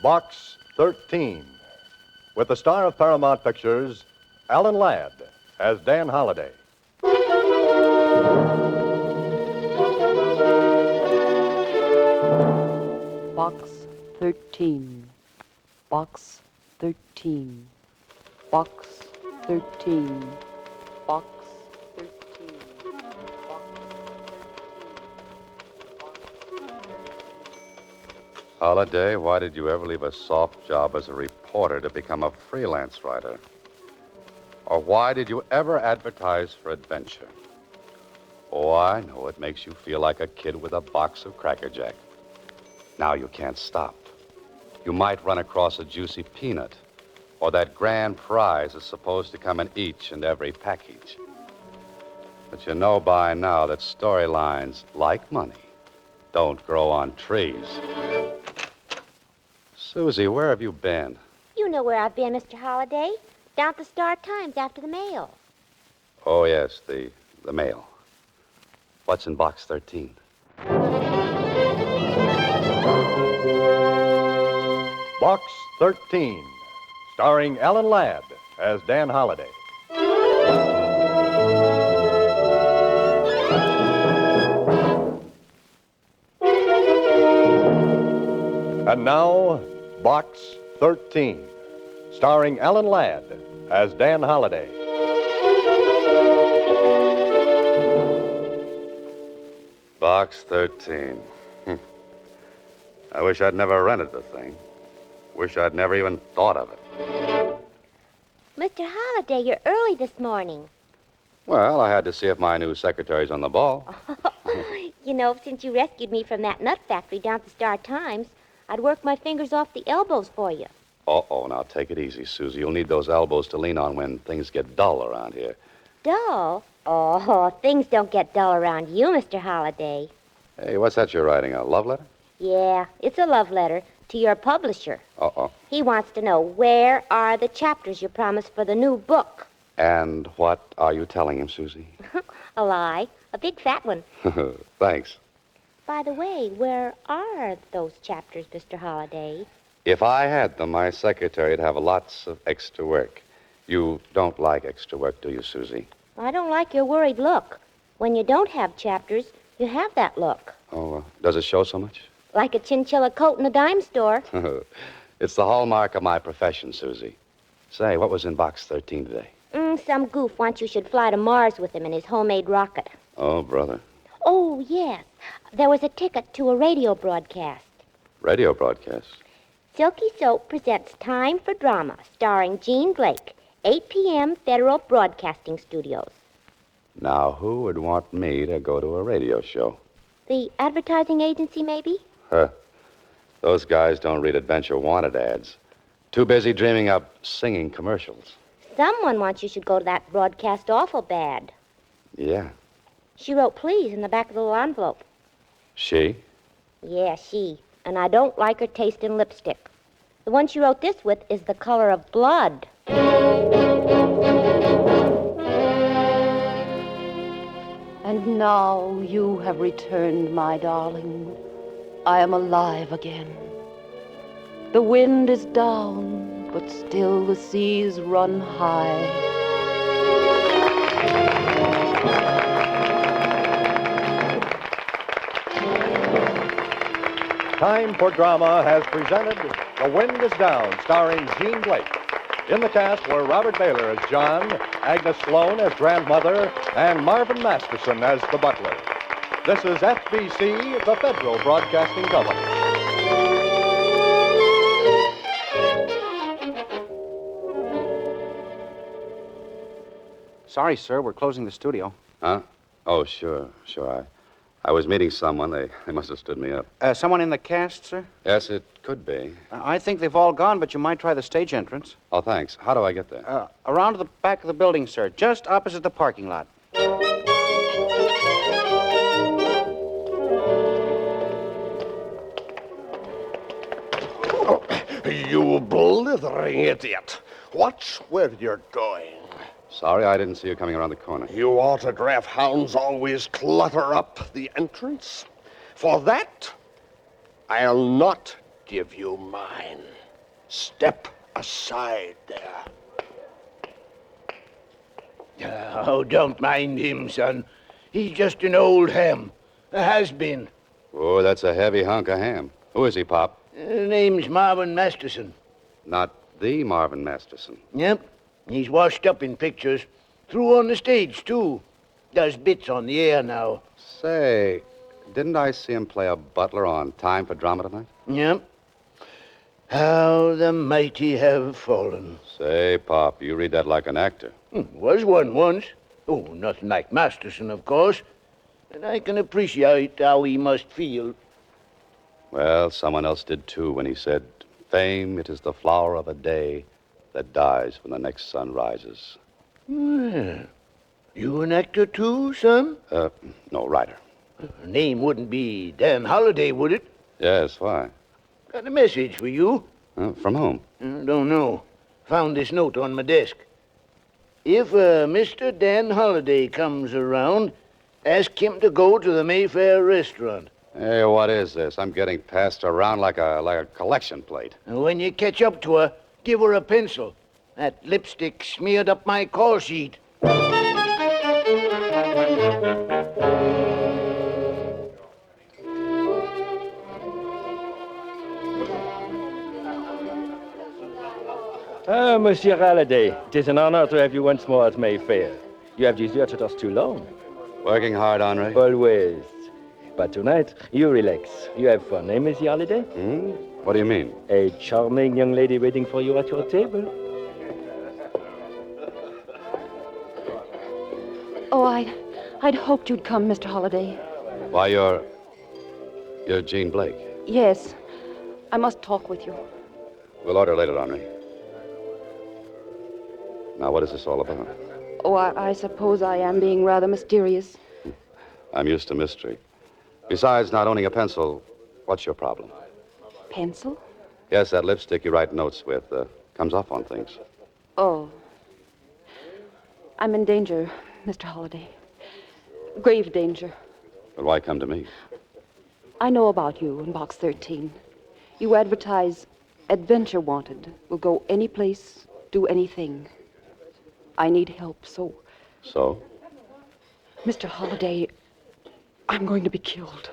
Box 13, with the star of Paramount Pictures, Alan Ladd, as Dan Holliday. Box 13. Box 13. Box 13. Box 13. Holliday, why did you ever leave a soft job as a reporter to become a freelance writer? Or why did you ever advertise for adventure? Oh, I know it makes you feel like a kid with a box of Cracker Jack. Now you can't stop. You might run across a juicy peanut, or that grand prize is supposed to come in each and every package. But you know by now that storylines, like money, don't grow on trees. Susie, where have you been? You know where I've been, Mr. Holliday. Down at the Star-Times after the mail. Oh, yes, the mail. What's in box 13? Box 13, starring Alan Ladd as Dan Holliday. And now, Box 13, starring Alan Ladd as Dan Holliday. Box 13. I wish I'd never rented the thing. Wish I'd never even thought of it. Mr. Holliday, you're early this morning. Well, I had to see if my new secretary's on the ball. You know, since you rescued me from that nut factory down at the Star-Times, I'd work my fingers off the elbows for you. Uh-oh, now take it easy, Susie. You'll need those elbows to lean on when things get dull around here. Dull? Oh, things don't get dull around you, Mr. Holliday. Hey, what's that you're writing, a love letter? Yeah, it's a love letter to your publisher. Uh-oh. He wants to know where are the chapters you promised for the new book. And what are you telling him, Susie? A lie. A big fat one. Thanks. By the way, where are those chapters, Mr. Holliday? If I had them, my secretary'd have lots of extra work. You don't like extra work, do you, Susie? I don't like your worried look. When you don't have chapters, you have that look. Oh, does it show so much? Like a chinchilla coat in a dime store. It's the hallmark of my profession, Susie. Say, what was in box 13 today? Some goof wants you should fly to Mars with him in his homemade rocket. Oh, brother. Oh, yes. There was a ticket to a radio broadcast. Radio broadcast? Silky Soap presents Time for Drama, starring Jean Blake, 8 p.m. Federal Broadcasting Studios. Now, who would want me to go to a radio show? The advertising agency, maybe? Those guys don't read adventure wanted ads. Too busy dreaming up singing commercials. Someone wants you should go to that broadcast awful bad. Yeah. She wrote please in the back of the little envelope. She? Yeah, she. And I don't like her taste in lipstick. The one she wrote this with is the color of blood. And now you have returned, my darling. I am alive again. The wind is down, but still the seas run high. Time for Drama has presented The Wind is Down, starring Jean Blake. In the cast were Robert Baylor as John, Agnes Sloan as grandmother, and Marvin Masterson as the butler. This is FBC, the Federal Broadcasting Company. Sorry, sir, we're closing the studio. Huh? Oh, sure. I was meeting someone. They must have stood me up. Someone in the cast, sir? Yes, it could be. I think they've all gone, but you might try the stage entrance. Oh, thanks. How do I get there? Around to the back of the building, sir, just opposite the parking lot. Oh, you blithering idiot. Watch where you're going. Sorry, I didn't see you coming around the corner. You autograph hounds always clutter up the entrance. For that, I'll not give you mine. Step aside there. Oh, don't mind him, son. He's just an old ham. A has-been. Oh, that's a heavy hunk of ham. Who is he, Pop? Name's Marvin Masterson. Not the Marvin Masterson. Yep. He's washed up in pictures. Through on the stage, too. Does bits on the air now. Say, didn't I see him play a butler on Time for Drama tonight? Yep. How the mighty have fallen. Say, Pop, you read that like an actor. Was one once. Oh, nothing like Masterson, of course. And I can appreciate how he must feel. Well, someone else did too when he said, "Fame, it is the flower of a day that dies when the next sun rises." Well, you an actor, too, son? No, writer. Name wouldn't be Dan Holliday, would it? Yes, why? Got a message for you. From whom? Don't know. Found this note on my desk. If Mr. Dan Holliday comes around, ask him to go to the Mayfair restaurant. Hey, what is this? I'm getting passed around like a collection plate. And when you catch up to her, give her a pencil. That lipstick smeared up my call sheet. Ah, Monsieur Halliday, it is an honor to have you once more at Mayfair. You have deserted us too long. Working hard, Henri? Always. But tonight, you relax. You have fun, eh, Monsieur Halliday? What do you mean? A charming young lady waiting for you at your table. Oh, I'd hoped you'd come, Mr. Holliday. Why, you're Jean Blake. Yes, I must talk with you. We'll order later, Henri. Now, what is this all about? Oh, I suppose I am being rather mysterious. I'm used to mystery. Besides not owning a pencil, what's your problem? Pencil? Yes, that lipstick you write notes with comes off on things. Oh. I'm in danger, Mr. Holliday. Grave danger. But why come to me? I know about you in Box 13. You advertise adventure wanted. Will go any place, do anything. I need help, so... So? Mr. Holliday, I'm going to be killed.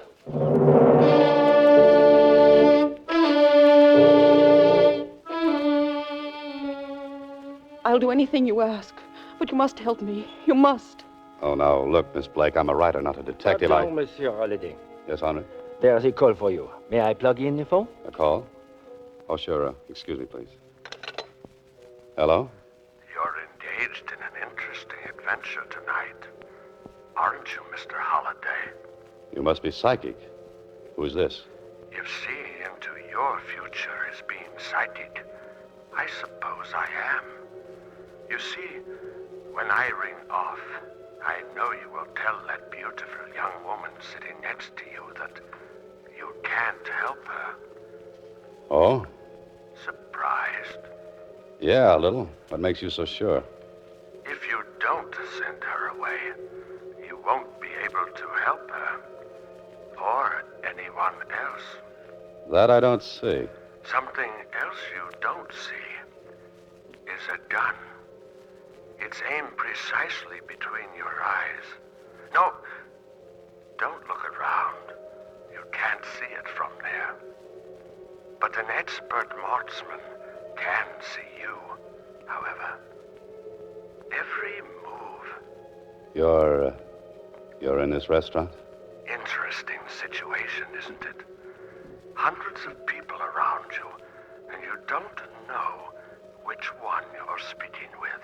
I'll do anything you ask, but you must help me. You must. Oh, now, look, Miss Blake, I'm a writer, not a detective. Pardon, Monsieur Halliday. Yes, Henri? There's a call for you. May I plug in the phone? A call? Oh, sure. Excuse me, please. Hello? You're engaged in an interesting adventure tonight. Aren't you, Mr. Holliday? You must be psychic. Who's this? If seeing into your future is being psychic, I suppose I am. You see, when I ring off, I know you will tell that beautiful young woman sitting next to you that you can't help her. Oh? Surprised? Yeah, a little. What makes you so sure? If you don't send her away, you won't be able to help her. Or anyone else. That I don't see. Something else you don't see is a gun. It's aimed precisely between your eyes. No, don't look around. You can't see it from there. But an expert marksman can see you, however. Every move. You're in this restaurant? Interesting situation, isn't it? Hundreds of people around you, and you don't know which one you're speaking with.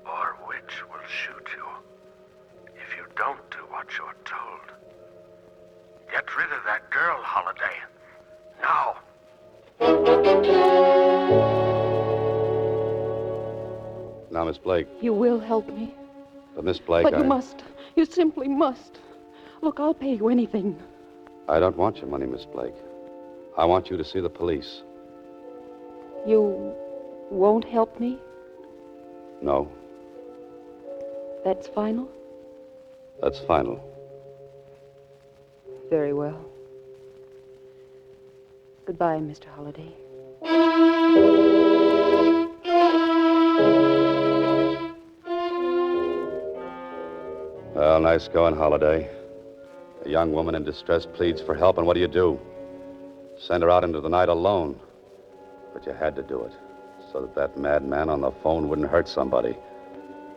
Or which will shoot you if you don't do what you're told. Get rid of that girl, Holliday. Now. Now, Miss Blake. You will help me. But Miss Blake, But you must. You simply must. Look, I'll pay you anything. I don't want your money, Miss Blake. I want you to see the police. You won't help me? No, That's final? that's final. Very well. Goodbye, Mr. Holliday. Well, nice going, Holiday. A young woman in distress pleads for help, and what do? Send her out into the night alone. But you had to do it, so that that madman on the phone wouldn't hurt somebody.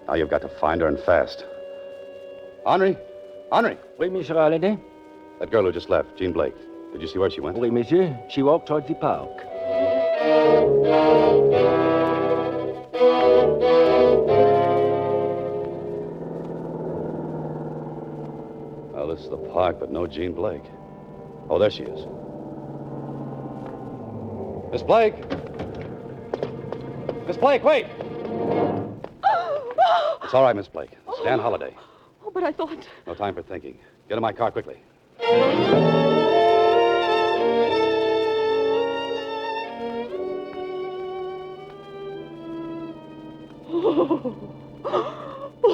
Now you've got to find her, and fast. Henri! Henri! Oui, Monsieur Halliday? That girl who just left, Jean Blake. Did you see where she went? Oui, monsieur. She walked towards the park. Well, this is the park, but no Jean Blake. Oh, there she is. Miss Blake! Miss Blake, wait! It's all right, Miss Blake. It's Dan Holliday. Oh, but I thought... No time for thinking. Get in my car quickly.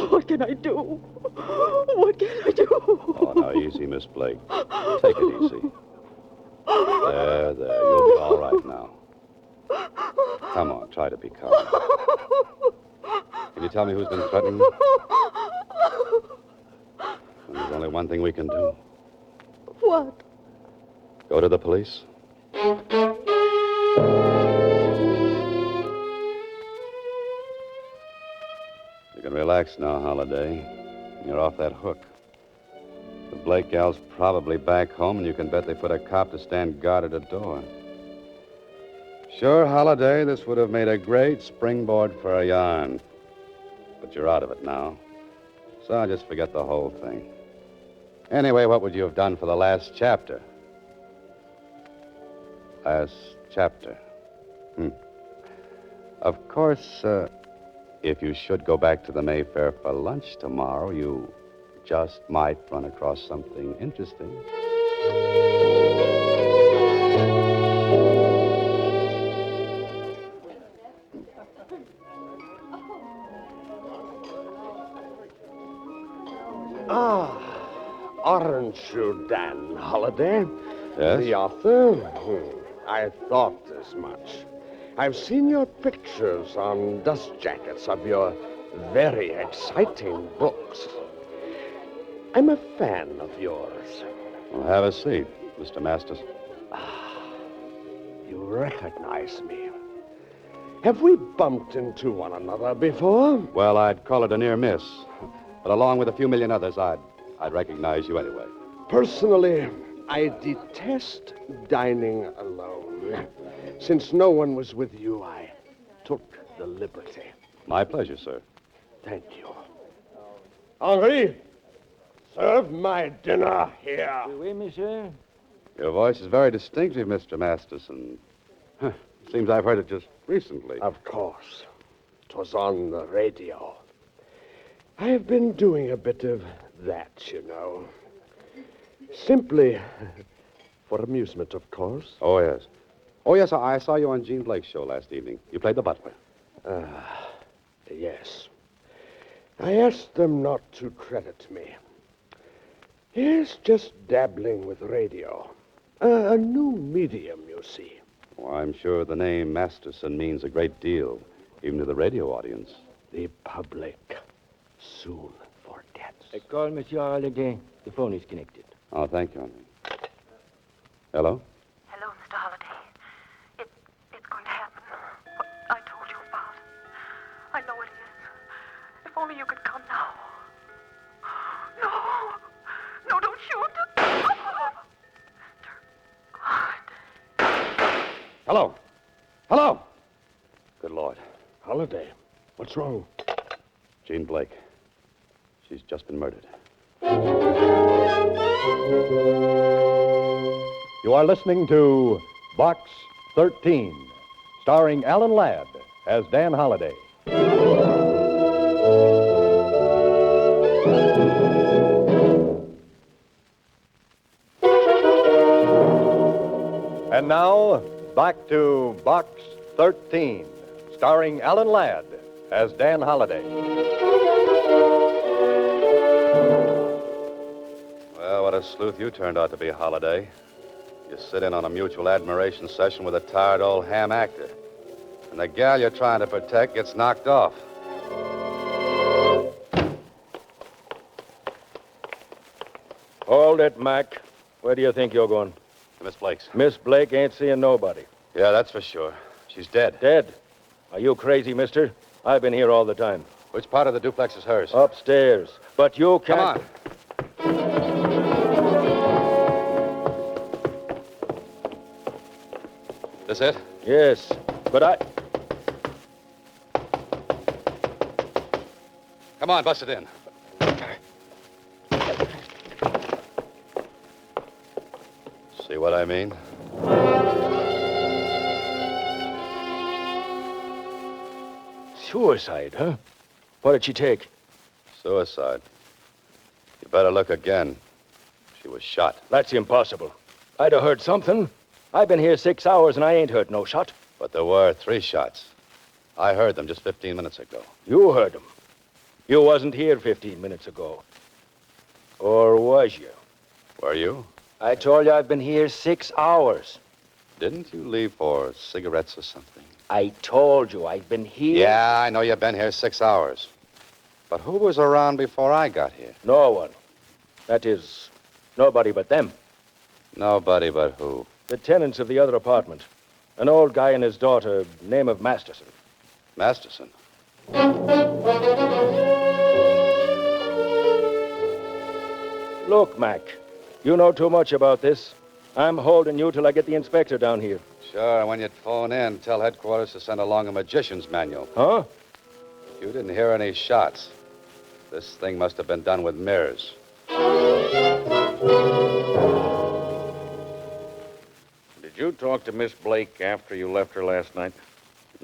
What can I do? What can I do? Oh, now, easy, Miss Blake. Take it easy. There. You'll be all right now. Come on, try to be calm. Can you tell me who's been threatening you? And there's only one thing we can do. What? Go to the police. You can relax now, Holiday. You're off that hook. The Blake gal's probably back home, and you can bet they put a cop to stand guard at the door. Sure, Holiday, this would have made a great springboard for a yarn. But you're out of it now. So I'll just forget the whole thing. Anyway, what would you have done for the last chapter? Last chapter. Of course, if you should go back to the Mayfair for lunch tomorrow, you just might run across something interesting. Aren't you Dan Holliday? Yes? The author? I thought as much. I've seen your pictures on dust jackets of your very exciting books. I'm a fan of yours. Well, have a seat, Mr. Masters. You recognize me. Have we bumped into one another before? Well, I'd call it a near miss. But along with a few million others, I'd recognize you anyway. Personally, I detest dining alone. Since no one was with you, I took the liberty. My pleasure, sir. Thank you. Henri, serve my dinner here. Oui, monsieur. Your voice is very distinctive, Mr. Masterson. Seems I've heard it just recently. Of course. It was on the radio. I have been doing a bit of that, you know. Simply for amusement, of course. Oh, yes. Oh, yes, I saw you on Jean Blake's show last evening. You played the butler. Yes. I asked them not to credit me. Yes, just dabbling with radio. A new medium, you see. Well, I'm sure the name Masterson means a great deal, even to the radio audience. The public soon forgets. I call Monsieur Halliday. The phone is connected. Oh, thank you, Henry. Hello? Hello, Mr. Holliday. It's going to happen. What I told you about. I know it is. If only you could come now. No, don't shoot. Hello? Hello? Good Lord. Holliday, what's wrong? Jean Blake. She's just been murdered. You are listening to Box 13, starring Alan Ladd as Dan Holliday. And now, back to Box 13, starring Alan Ladd as Dan Holliday. Well, what a sleuth you turned out to be, Holliday. You sit in on a mutual admiration session with a tired old ham actor. And the gal you're trying to protect gets knocked off. Hold it, Mac. Where do you think you're going? Miss Blake's. Miss Blake ain't seeing nobody. Yeah, that's for sure. She's dead. Dead? Are you crazy, mister? I've been here all the time. Which part of the duplex is hers? Upstairs. But you can't... Come on. This it? Yes, but I... Come on, bust it in. See what I mean? Suicide, huh? What did she take? Suicide. You better look again. She was shot. That's impossible. I'd have heard something. I've been here 6 hours and I ain't heard no shot. But there were 3 shots. I heard them just 15 minutes ago. You heard them. You wasn't here 15 minutes ago. Or was you? Were you? I told you I've been here 6 hours. Didn't you leave for cigarettes or something? I told you I've been here. Yeah, I know you've been here 6 hours. But who was around before I got here? No one. That is, nobody but them. Nobody but who? The tenants of the other apartment. An old guy and his daughter, name of Masterson. Masterson. Look, Mac, you know too much about this. I'm holding you till I get the inspector down here. Sure, and when you'd phone in, tell headquarters to send along a magician's manual. Huh? You didn't hear any shots. This thing must have been done with mirrors. Did you talk to Miss Blake after you left her last night?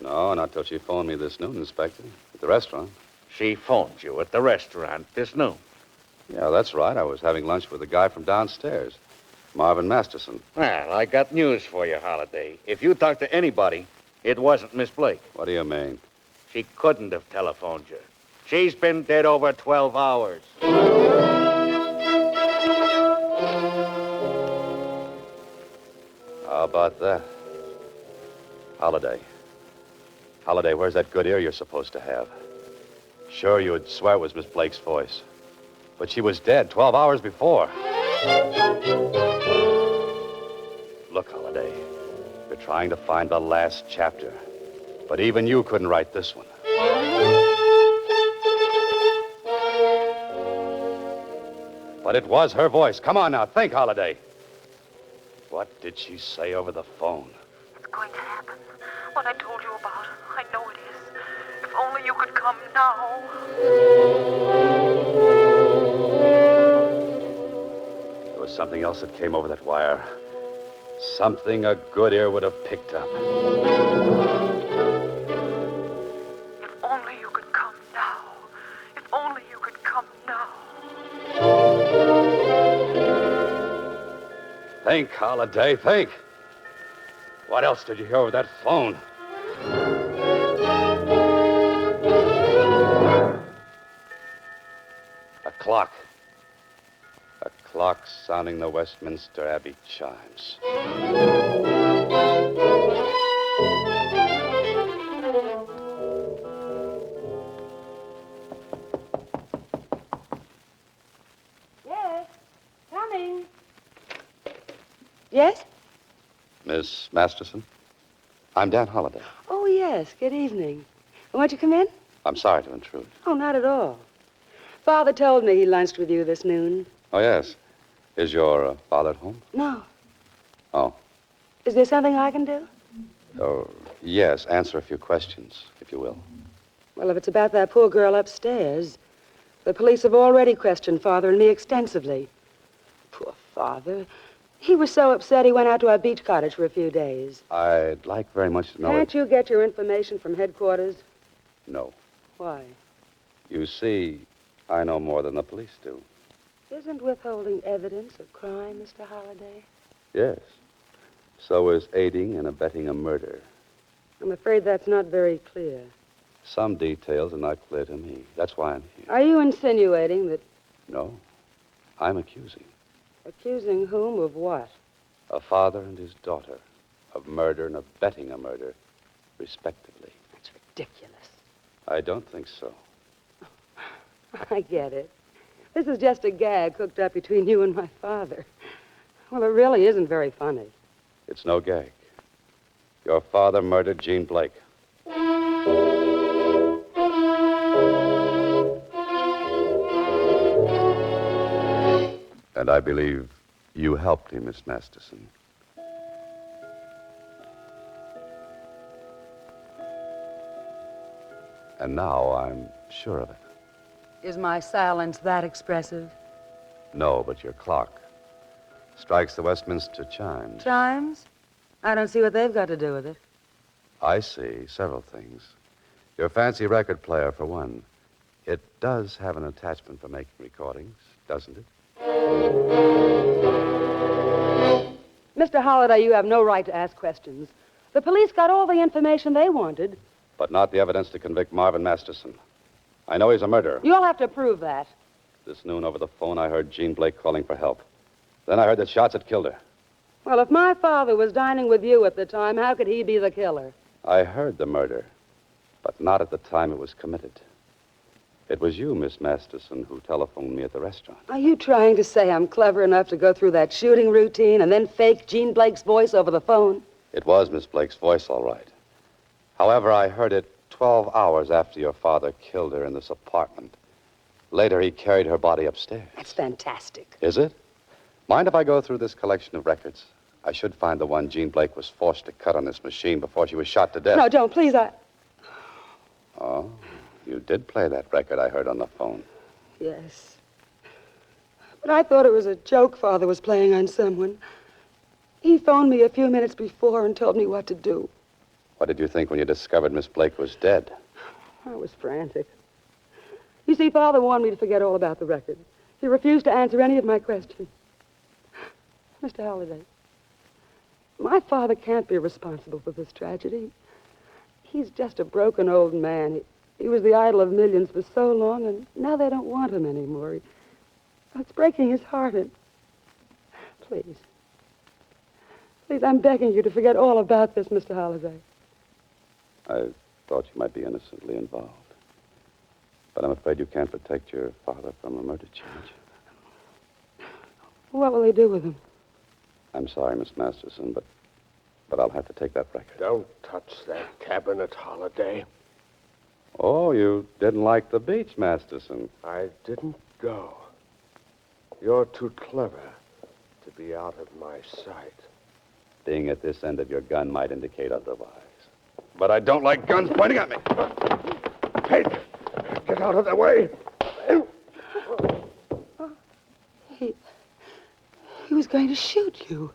No, not till she phoned me this noon, Inspector. At the restaurant. She phoned you at the restaurant this noon. Yeah, that's right. I was having lunch with the guy from downstairs, Marvin Masterson. Well, I got news for you, Holiday. If you talked to anybody, it wasn't Miss Blake. What do you mean? She couldn't have telephoned you. She's been dead over 12 hours. How about that? Holiday. Holiday, where's that good ear you're supposed to have? Sure, you would swear it was Miss Blake's voice. But she was dead 12 hours before. Look, Holiday, you're trying to find the last chapter. But even you couldn't write this one. But it was her voice. Come on now, think, Holiday. What did she say over the phone? It's going to happen. What I told you about. I know it is. If only you could come now. There was something else that came over that wire. Something a good ear would have picked up. If only you could come now. If only you could come now. Think, Holiday, think. What else did you hear over that phone? A clock. A clock sounding the Westminster Abbey chimes. Yes, coming. Yes? Miss Masterson? I'm Dan Holliday. Oh, yes. Good evening. Won't you come in? I'm sorry to intrude. Oh, not at all. Father told me he lunched with you this noon. Oh, yes. Is your father at home? No. Oh. Is there something I can do? Oh, yes. Answer a few questions, if you will. Well, if it's about that poor girl upstairs, the police have already questioned Father and me extensively. Poor Father. He was so upset he went out to our beach cottage for a few days. I'd like very much to know... Can't you get your information from headquarters? No. Why? You see, I know more than the police do. Isn't withholding evidence a crime, Mr. Holliday? Yes. So is aiding and abetting a murder. I'm afraid that's not very clear. Some details are not clear to me. That's why I'm here. Are you insinuating that... No. I'm accusing. Accusing whom of what? A father and his daughter, of murder and abetting a murder, respectively. That's ridiculous. I don't think so. I get it. This is just a gag cooked up between you and my father. Well, it really isn't very funny. It's no gag. Your father murdered Jean Blake. And I believe you helped him, Miss Masterson. And now I'm sure of it. Is my silence that expressive? No, but your clock strikes the Westminster chimes. Chimes? I don't see what they've got to do with it. I see several things. Your fancy record player, for one. It does have an attachment for making recordings, doesn't it? Mr. Holliday, you have no right to ask questions. The police got all the information they wanted. But not the evidence to convict Marvin Masterson. I know he's a murderer. You'll have to prove that. This noon over the phone, I heard Jean Blake calling for help. Then I heard that shots had killed her. Well, if my father was dining with you at the time, how could he be the killer? I heard the murder, but not at the time it was committed. It was you, Miss Masterson, who telephoned me at the restaurant. Are you trying to say I'm clever enough to go through that shooting routine and then fake Jean Blake's voice over the phone? It was Miss Blake's voice, all right. However, I heard it 12 hours after your father killed her in this apartment. Later, he carried her body upstairs. That's fantastic. Is it? Mind if I go through this collection of records? I should find the one Jean Blake was forced to cut on this machine before she was shot to death. No, don't, please. Oh, you did play that record I heard on the phone. Yes. But I thought it was a joke Father was playing on someone. He phoned me a few minutes before and told me what to do. What did you think when you discovered Miss Blake was dead? I was frantic. You see, Father warned me to forget all about the record. He refused to answer any of my questions. Mr. Halliday, my father can't be responsible for this tragedy. He's just a broken old man. He was the idol of millions for so long, and now they don't want him anymore. It's breaking his heart. And please, I'm begging you to forget all about this, Mr. Halliday. I thought you might be innocently involved. But I'm afraid you can't protect your father from a murder charge. What will they do with him? I'm sorry, Miss Masterson, but I'll have to take that record. Don't touch that cabinet, Holiday. Oh, you didn't like the beach, Masterson. I didn't go. You're too clever to be out of my sight. Being at this end of your gun might indicate otherwise. But I don't like guns pointing at me. Hey, get out of the way. He was going to shoot you.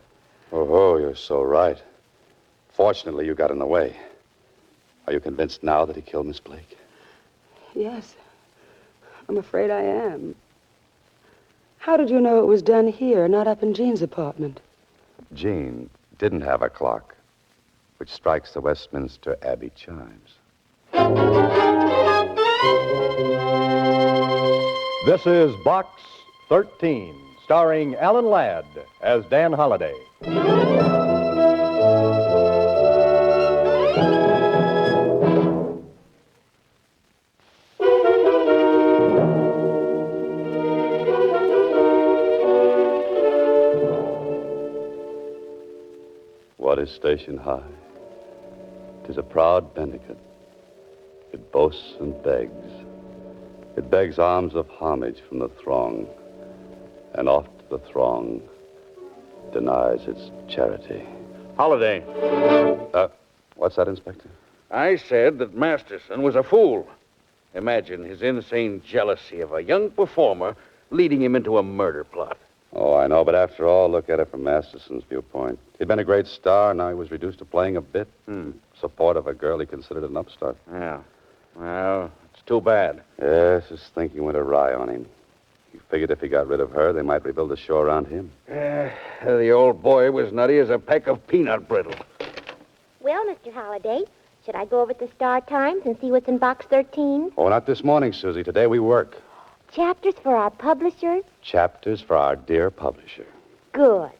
Oh, you're so right. Fortunately, you got in the way. Are you convinced now that he killed Miss Blake? Yes. I'm afraid I am. How did you know it was done here, not up in Jean's apartment? Jean didn't have a clock, which strikes the Westminster Abbey chimes. This is Box 13, starring Alan Ladd as Dan Holliday. What is station high? 'Tis a proud benefit. It boasts and begs. It begs alms of homage from the throng, and oft the throng denies its charity. Holiday. What's that, Inspector? I said that Masterson was a fool. Imagine his insane jealousy of a young performer leading him into a murder plot. Oh, I know, but after all, look at it from Masterson's viewpoint. He'd been a great star, now he was reduced to playing a bit. Support of a girl he considered an upstart. Yeah. Well, it's too bad. Yes, his thinking went awry on him. He figured if he got rid of her, they might rebuild the show around him. The old boy was nutty as a peck of peanut brittle. Well, Mr. Holliday, should I go over to Star Times and see what's in Box 13? Oh, not this morning, Susie. Today we work. Chapters for our publishers? Chapters for our dear publisher. Good.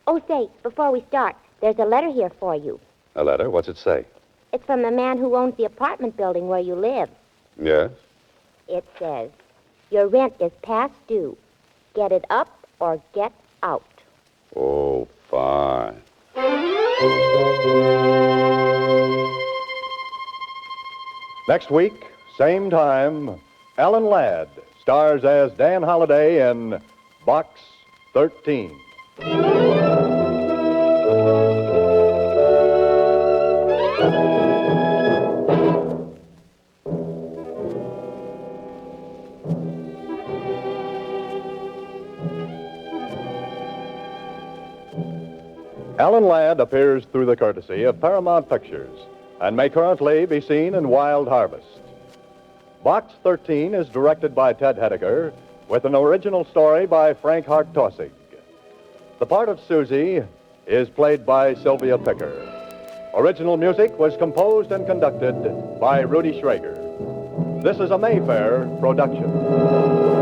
Oh, say, before we start, there's a letter here for you. A letter? What's it say? It's from the man who owns the apartment building where you live. Yes? It says, your rent is past due. Get it up or get out. Oh, fine. Next week, same time, Alan Ladd stars as Dan Holliday in Box 13. Alan Ladd appears through the courtesy of Paramount Pictures and may currently be seen in Wild Harvest. Box 13 is directed by Ted Hediger with an original story by Frank Hart-Tossig. The part of Susie is played by Sylvia Picker. Original music was composed and conducted by Rudy Schrager. This is a Mayfair production.